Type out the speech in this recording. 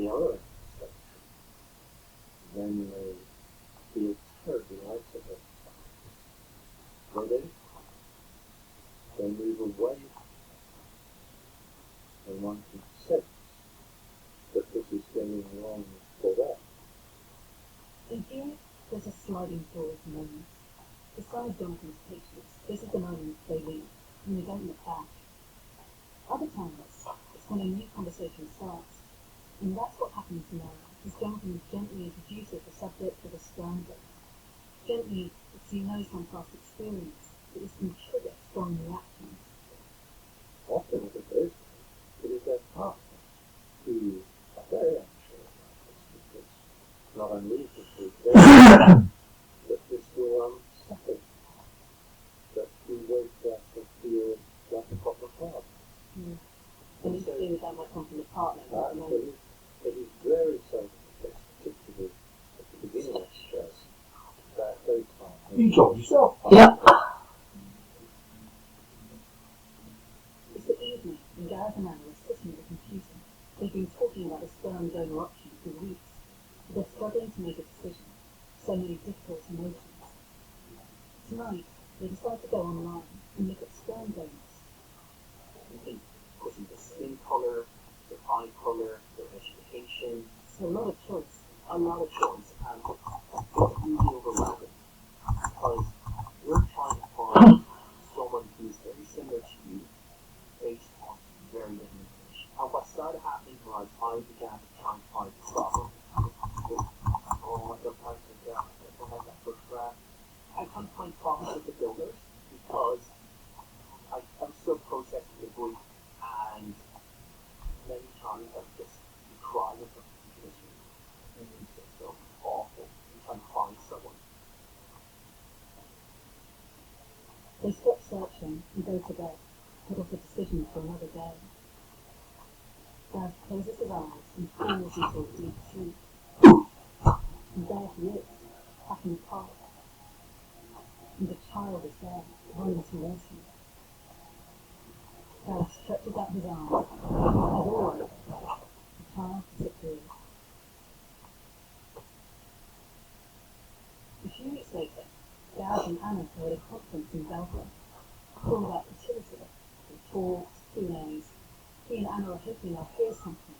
the other section, then they feel terribly isolated. They move away, and one can sense that this is going wrong for them. In here, there's a sliding door of moments. Besides Jonathan's pictures, this is the moment they leave, and they don't look back. Other times, it's when a new conversation starts, and that's what happens now, as Jonathan gently introduces the subject of a sperm dose. Gently, as he knows from past experience that this can trigger strong reactions. Often with a person, it is their partner who are very unsure about this, because it's not unusual to that this will unsettle, that we won't therefore feel like a proper father. And you feel that might come from the partner, not the moment. It is very seldom the case, particularly at the beginning of stress, that those partners... You told yourself. Yeah. It's the evening, and Gareth and Anna are sitting at the computer. They've been talking about the sperm donor option for weeks. They're struggling to make a decision. So many difficult emotions. Tonight, they decide to go online and look at sperm donors. Was it the skin color, their eye color, their education? It's a lot of choice. A lot of choice, and it's really overwhelming because you're trying to find someone who's very similar to you based on very little information. And what started happening was I began to try and find problems with, I don't like that photograph. I can't find problems with the builders because I'm still processing the grief, and many times I just cry with them because it's just so awful. I'm trying to find someone. They stop searching and go to bed, put off the decision for another day. Gareth closes his eyes and falls into a deep sleep. And there he is, back in the park. And the child is there, running towards him. Gareth stretches out his arms, and as always, the child disappears. A few weeks later, Gareth and Anna are at a conference in Belgium. It's all about fertility. They talk, Q&As. He and Anna are hoping they'll hear something